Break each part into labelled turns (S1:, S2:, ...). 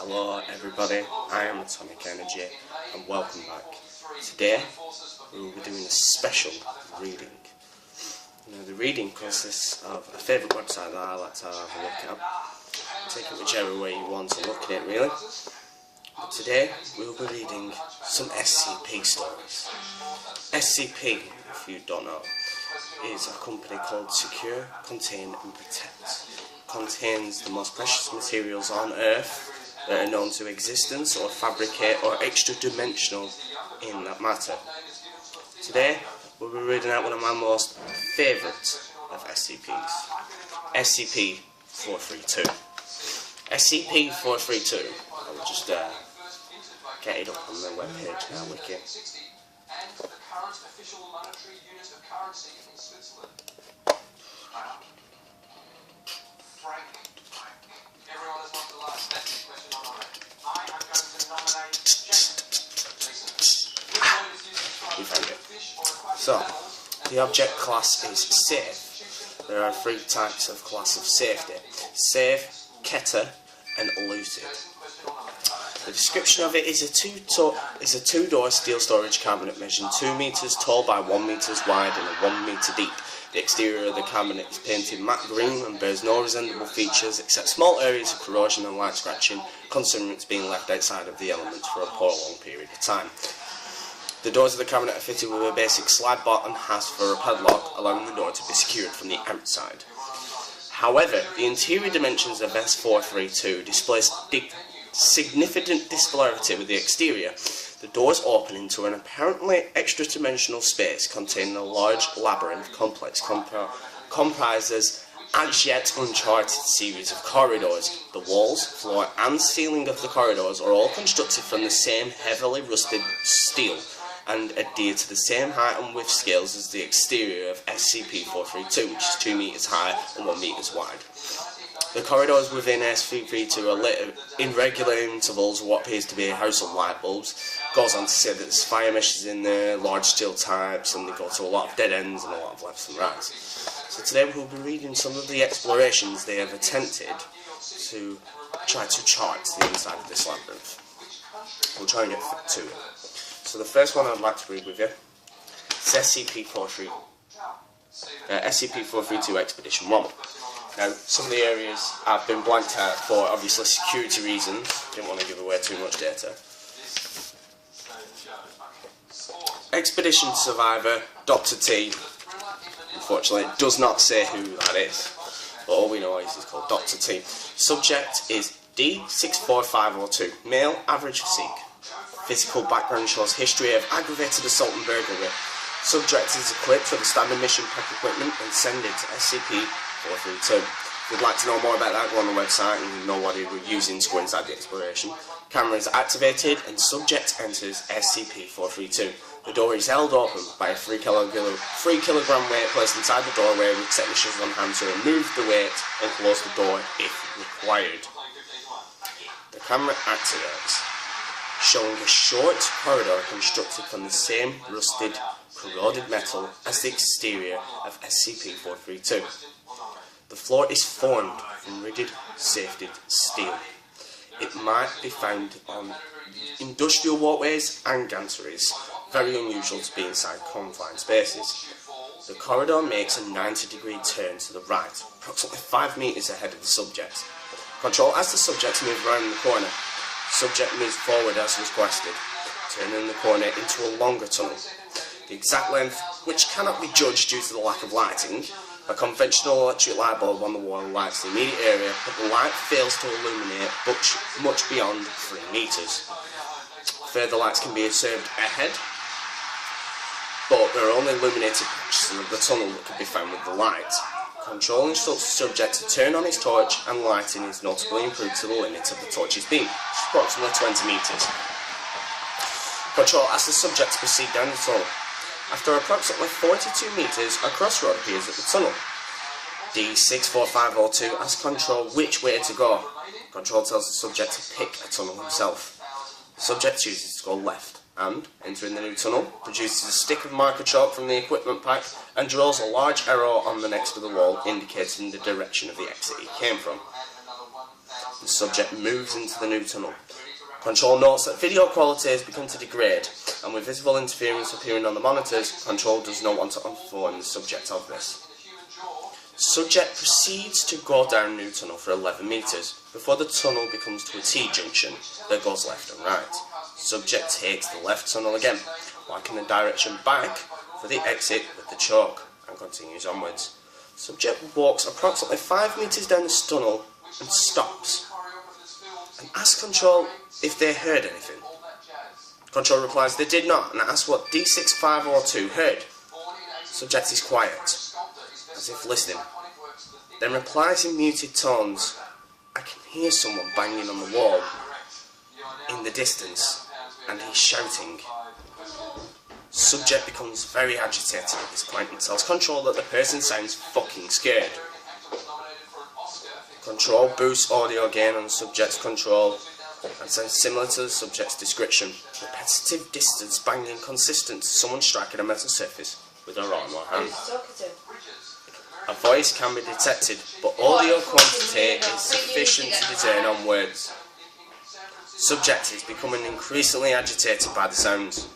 S1: Hello everybody, I am Atomic Energy and welcome back. Today we will be doing a special reading. Now the reading consists of a favourite website that I like to have a look at. Take it whichever way you want to look at it really. But today we will be reading some SCP stories. SCP, if you don't know, is a company called Secure, Contain and Protect. Contains the most precious materials on Earth that are known to existence or fabricate or extra-dimensional in that matter. Today we'll be reading out one of my most favourite of SCPs, SCP-432. SCP-432, I'll just get it up on the webpage now, wiki.
S2: And the current official monetary unit of currency in Switzerland. Frank, everyone is not the last question on it. I am going to nominate Jason.
S1: We found it. So, the object class is safe. There are three types of class of safety: safe, Keter, and lucid. The description of it is a two-door steel storage cabinet measuring 2 meters tall by 1 meters wide and 1 meter deep. The exterior of the cabinet is painted matte green and bears no resemblable features except small areas of corrosion and light scratching, considering it's being left outside of the elements for a prolonged period of time. The doors of the cabinet are fitted with a basic slide bottom hasp for a padlock, allowing the door to be secured from the outside. However, the interior dimensions of S432 displays significant disparity with the exterior. The doors open into an apparently extra-dimensional space containing a large labyrinth complex comprises as yet uncharted series of corridors. The walls, floor and ceiling of the corridors are all constructed from the same heavily rusted steel and adhere to the same height and width scales as the exterior of SCP-432, which is 2 meters high and 1 meters wide. The corridors within SCP-432 are lit in regular intervals of what appears to be a house of light bulbs. Goes on to say that there's fire meshes in there, large steel types, and they go to a lot of dead ends and a lot of lefts and rights. So today we'll be reading some of the explorations they have attempted to try to chart the inside of this labyrinth. We'll try and get to it. So the first one I'd like to read with you is SCP-432 Expedition 1. Now, some of the areas have been blanked out for obviously security reasons. Didn't want to give away too much data. Expedition survivor Dr. T, unfortunately, does not say who that is, but all we know is he's called Dr. T. Subject is D64502, male, average physique. Physical background shows history of aggravated assault and burglary. Subject is equipped with a standard mission pack equipment and send it to SCP-432. If you'd like to know more about that, go on the website and know what we're using to go inside the exploration. Camera is activated and subject enters SCP-432. The door is held open by a 3 kilogram weight placed inside the doorway with technicians on hand to remove the weight and close the door if required. The camera activates, showing a short corridor constructed from the same rusted, corroded metal as the exterior of SCP-432. The floor is formed from rigid, safeted steel. It might be found on industrial walkways and gantries, very unusual to be inside confined spaces. The corridor makes a 90-degree turn to the right, approximately 5 meters ahead of the subject. Control asks the subject to move around the corner. Subject moves forward as requested, turning the corner into a longer tunnel. The exact length, which cannot be judged due to the lack of lighting. A conventional electric light bulb on the wall lights the immediate area, but the light fails to illuminate much beyond 3 meters. Further lights can be observed ahead, but there are only illuminated patches of the tunnel that can be found with the light. Control instructs the subject to turn on his torch, and lighting is notably improved to the limit of the torch's beam, which is approximately 20 meters. Control asks the subject to proceed down the tunnel. After approximately 42 meters, a crossroad appears at the tunnel. D64502 asks Control which way to go. Control tells the subject to pick a tunnel himself. The subject chooses to go left, and, entering the new tunnel, produces a stick of marker chalk from the equipment pack and draws a large arrow on the next to the wall indicating the direction of the exit he came from. The subject moves into the new tunnel. Control notes that video quality has begun to degrade, and with visible interference appearing on the monitors, Control does not want to inform the subject of this. Subject proceeds to go down new tunnel for 11 metres, before the tunnel becomes to a T-junction that goes left and right. Subject takes the left tunnel again, marking the direction back for the exit with the chalk, and continues onwards. Subject walks approximately 5 metres down this tunnel and stops, and asks Control if they heard anything. Control replies they did not, and asks what D6542 heard. Subject is quiet, as if listening, then replies in muted tones, "I can hear someone banging on the wall in the distance, and he's shouting." Subject becomes very agitated at this point and tells Control that the person sounds fucking scared. Control boosts audio gain on the subject's control and sounds similar to the subject's description. Repetitive distance banging consistent to someone striking a metal surface with their arm or hand. A voice can be detected, but audio quantity is sufficient to discern on words. Subject is becoming increasingly agitated by the sounds.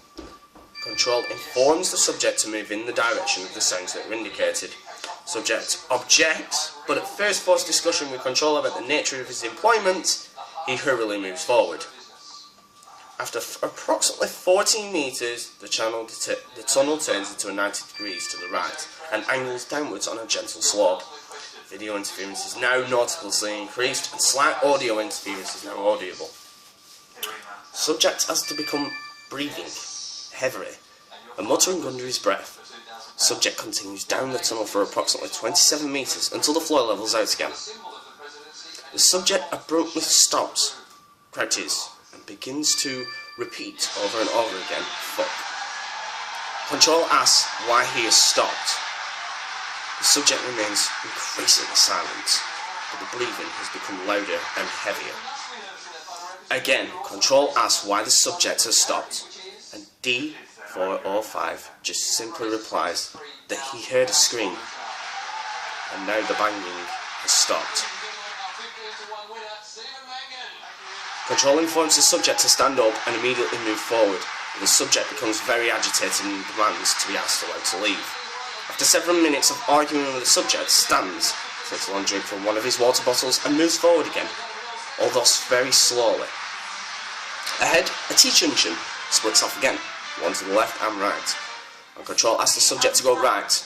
S1: Control informs the subject to move in the direction of the sounds that are indicated. Subject objects, but at first forced discussion with Control about the nature of his employment, he hurriedly moves forward. After approximately 14 metres, the tunnel turns into a 90 degrees to the right and angles downwards on a gentle slope. Video interference is now noticeably increased, and slight audio interference is now audible. Subject has to become breathing heavily and muttering under his breath. Subject continues down the tunnel for approximately 27 metres until the floor levels out again. The subject abruptly stops, crouches, and begins to repeat over and over again, "Fuck." Control asks why he has stopped. The subject remains increasingly silent, but the breathing has become louder and heavier. Again, Control asks why the subject has stopped, and D405 just simply replies that he heard a scream, and now the banging has stopped. Control informs the subject to stand up and immediately move forward, but the subject becomes very agitated and demands to be asked allowed to leave. After several minutes of arguing with the subject, stands, takes a long drink from one of his water bottles and moves forward again, although very slowly. Ahead, a T-junction splits off again, one to the left and right, and Control asks the subject to go right.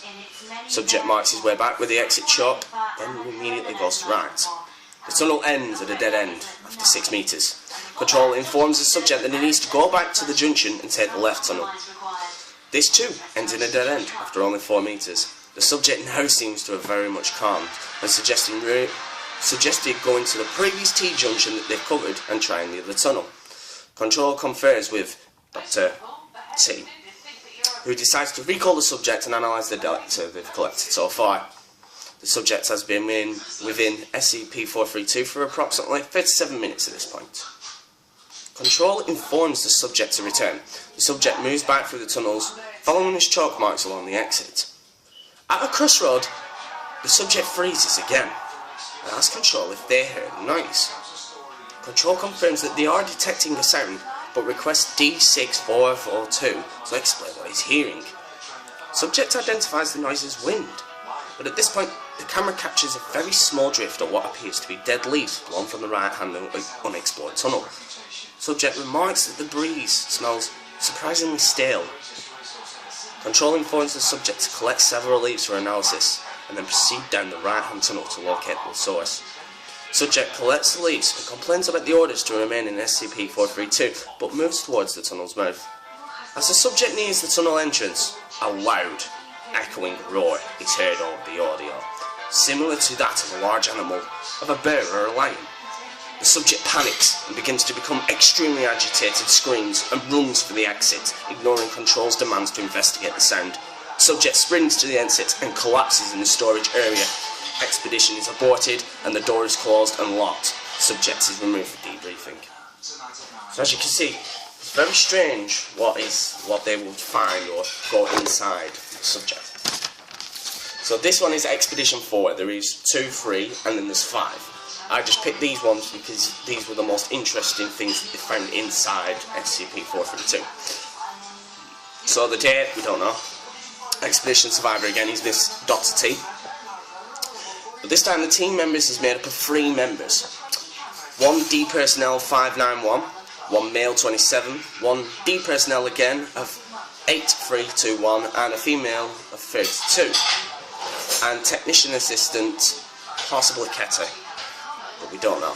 S1: Subject marks his way back with the exit chalk, then immediately goes to right. The tunnel ends at a dead end after 6 metres. Control informs the subject that he needs to go back to the junction and take the left tunnel. This too ends in a dead end after only 4 metres. The subject now seems to have very much calmed and suggested going to the previous T-junction that they've covered and trying the other tunnel. Control confers with Dr. T, who decides to recall the subject and analyse the data they've collected so far. The subject has been within SCP-432 for approximately 37 minutes at this point. Control informs the subject to return. The subject moves back through the tunnels, following his chalk marks along the exit. At a crossroad, the subject freezes again and asks Control if they heard a noise. Control confirms that they are detecting a sound, but requests D6442 to explain what he's hearing. Subject identifies the noise as wind, but at this point the camera captures a very small drift of what appears to be dead leaves blown from the right-hand unexplored tunnel. Subject remarks that the breeze smells surprisingly stale. Control informs the subject to collect several leaves for analysis, and then proceed down the right-hand tunnel to locate the source. Subject collects the leaves and complains about the orders to remain in SCP-432, but moves towards the tunnel's mouth. As the subject nears the tunnel entrance, a loud, echoing roar is heard over the audio, similar to that of a large animal, of a bear or a lion. The subject panics and begins to become extremely agitated, screams and runs for the exit, ignoring Control's demands to investigate the sound. Subject sprints to the exit and collapses in the storage area. Expedition is aborted and the door is closed and locked. Subject is removed for debriefing. So as you can see, it's very strange what they would find or go inside the subject. So this one is Expedition 4. There is 2, 3 and then there's 5. I just picked these ones because these were the most interesting things that they found inside SCP-432. So the date, we don't know. Expedition survivor again is Miss Dr. T. But this time the team members is made up of 3 members. 1 D personnel 591, 1 male 27, 1 D personnel again of 8321 and a female of 32. And technician assistant, possibly Kete, but we don't know.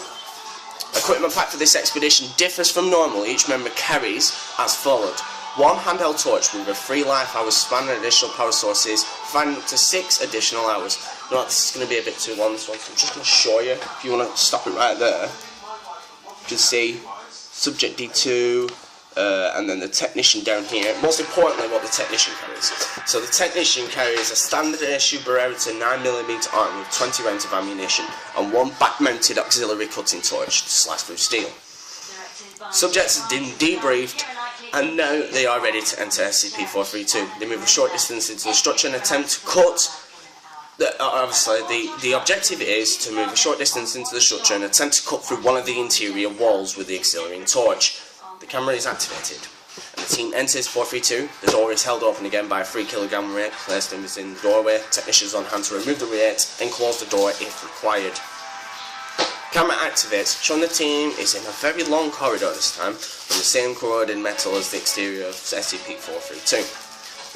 S1: Equipment pack for this expedition differs from normal. Each member carries as followed: 1 handheld torch with a 3 life hours span and additional power sources, providing up to 6 additional hours. Now this is going to be a bit too long, this one, so I'm just going to show you. If you want to stop it right there, you can see subject D2, and then the technician down here. Most importantly, what the technician carries. So the technician carries a standard issue Beretta 9mm arm with 20 rounds of ammunition and 1 back-mounted auxiliary cutting torch to slice through steel. Subjects have been debriefed and now they are ready to enter SCP-432. They move a short distance into the structure and attempt to cut. Obviously, the objective is to move a short distance into the structure and attempt to cut through one of the interior walls with the auxiliary torch. The camera is activated, and the team enters 432. The door is held open again by a 3kg weight placed in the doorway. Technicians on hand to remove the weight and close the door if required. Camera activates, showing the team is in a very long corridor this time, on the same corroded metal as the exterior of SCP-432.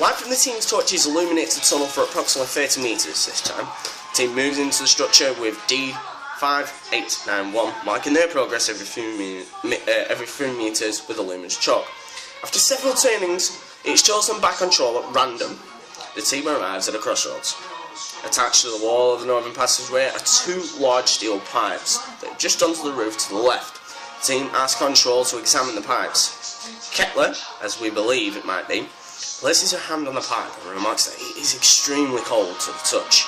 S1: Light from the team's torches illuminates the tunnel for approximately 30 metres this time. The team moves into the structure with D5891, marking their progress every few metres with a luminous chalk. After several turnings, each chosen back control at random, the team arrives at a crossroads. Attached to the wall of the northern passageway are 2 large steel pipes that are just onto the roof to the left. The team asks control to examine the pipes. Kettler, as we believe it might be, places her hand on the pipe and remarks that it is extremely cold to the touch,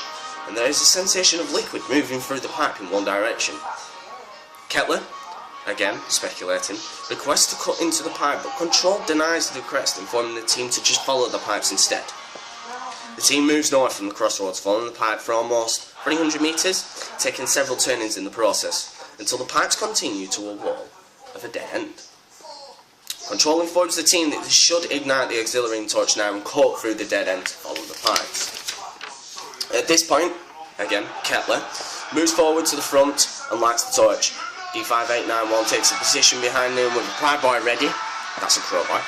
S1: and there is a sensation of liquid moving through the pipe in one direction. Kettler, again speculating, requests to cut into the pipe, but Control denies the request, informing the team to just follow the pipes instead. The team moves north from the crossroads, following the pipe for almost 300 metres, taking several turnings in the process, until the pipes continue to a wall of a dead end. Control informs the team that they should ignite the auxiliary torch now and cut through the dead end to follow the pipes. At this point, again, Kettler moves forward to the front and lights the torch. D5891 takes a position behind him with a pry bar ready, that's a crowbar,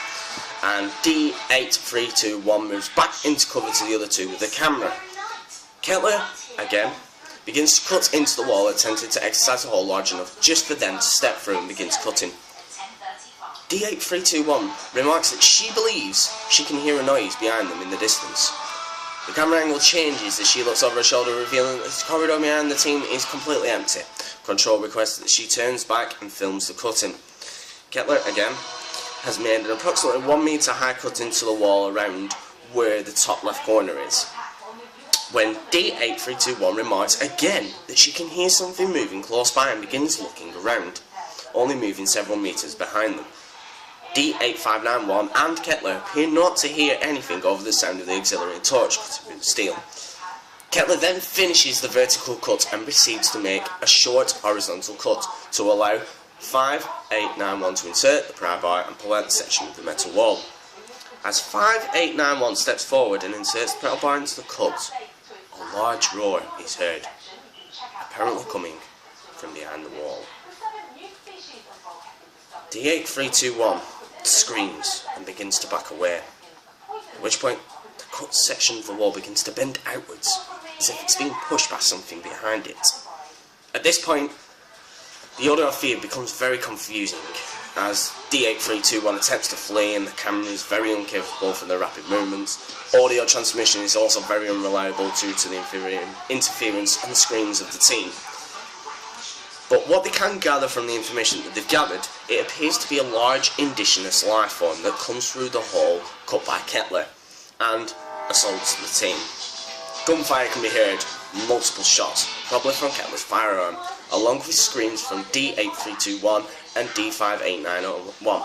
S1: and D8321 moves back into cover to the other 2 with the camera. Kettler, again, begins to cut into the wall, attempting to exercise a hole large enough just for them to step through, and begins cutting. D8321 remarks that she believes she can hear a noise behind them in the distance. The camera angle changes as she looks over her shoulder, revealing that the corridor behind the team is completely empty. Control requests that she turns back and films the cutting. Kettler, again, has made an approximately 1 metre high cut into the wall around where the top left corner is, when D8321 remarks again that she can hear something moving close by and begins looking around, only moving several metres behind them. D8591 and Kettler appear not to hear anything over the sound of the auxiliary torch cutting through the steel. Kettler then finishes the vertical cut and proceeds to make a short horizontal cut to allow 5891 to insert the pry bar and pull out the section of the metal wall. As 5891 steps forward and inserts the metal bar into the cut, a large roar is heard, apparently coming from behind the wall. D8321 screams and begins to back away, at which point the cut section of the wall begins to bend outwards, as if it's being pushed by something behind it. At this point, the audio feed becomes very confusing, as D8321 attempts to flee and the camera is very incapable for the rapid movements. Audio transmission is also very unreliable due to the interference and screams of the team. But what they can gather from the information that they've gathered, it appears to be a large indigenous life form that comes through the hole cut by Kettler and assaults the team. Gunfire can be heard, multiple shots, probably from Kettler's firearm, along with screams from D8321 and D5891.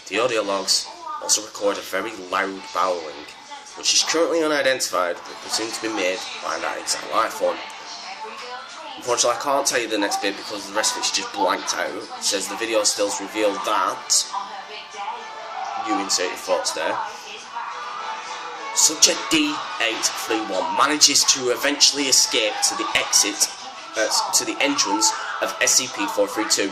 S1: The audio logs also record a very loud bowling, which is currently unidentified but presumed to be made by that exact life form. Unfortunately, I can't tell you the next bit because the rest of it's just blanked out. It says the video stills reveal that you insert your thoughts there. Subject D831 manages to eventually escape to the entrance of SCP-432.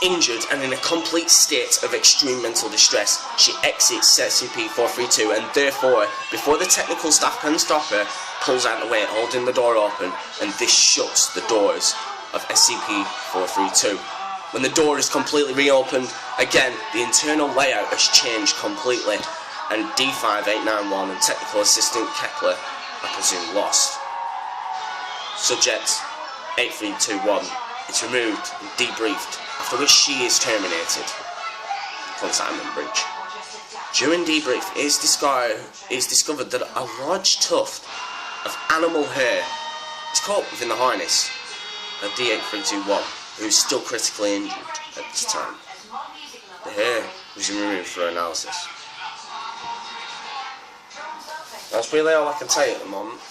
S1: Injured and in a complete state of extreme mental distress, she exits SCP-432 and therefore, before the technical staff can stop her, pulls out the way, holding the door open, and this shuts the doors of SCP-432. When the door is completely reopened, again, the internal layout has changed completely, and D5891 and Technical Assistant Kepler are presumed lost. Subject 8321 is removed and debriefed, after which she is terminated. Consignment breach. During debrief, it is discovered that a large tuft of animal hair is caught within the harness of D8321, who is still critically injured at this time. The hair was removed for analysis. That's really all I can tell you at the moment.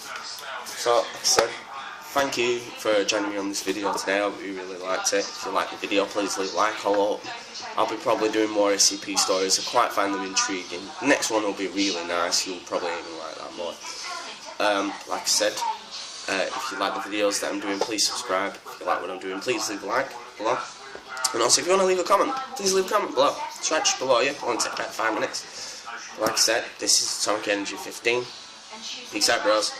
S1: So, like I said, thank you for joining me on this video today. I hope you really liked it. If you liked the video, please leave a like. I'll be probably doing more SCP stories. I quite find them intriguing. The next one will be really nice. You'll probably even like that more. Like I said, if you like the videos that I'm doing, please subscribe. If you like what I'm doing, please leave a like below. And also, if you want to leave a comment, please leave a comment below. It's right just below you. It won't take about 5 minutes. Like I said, this is Atomic Energy 15. Peace out, bros.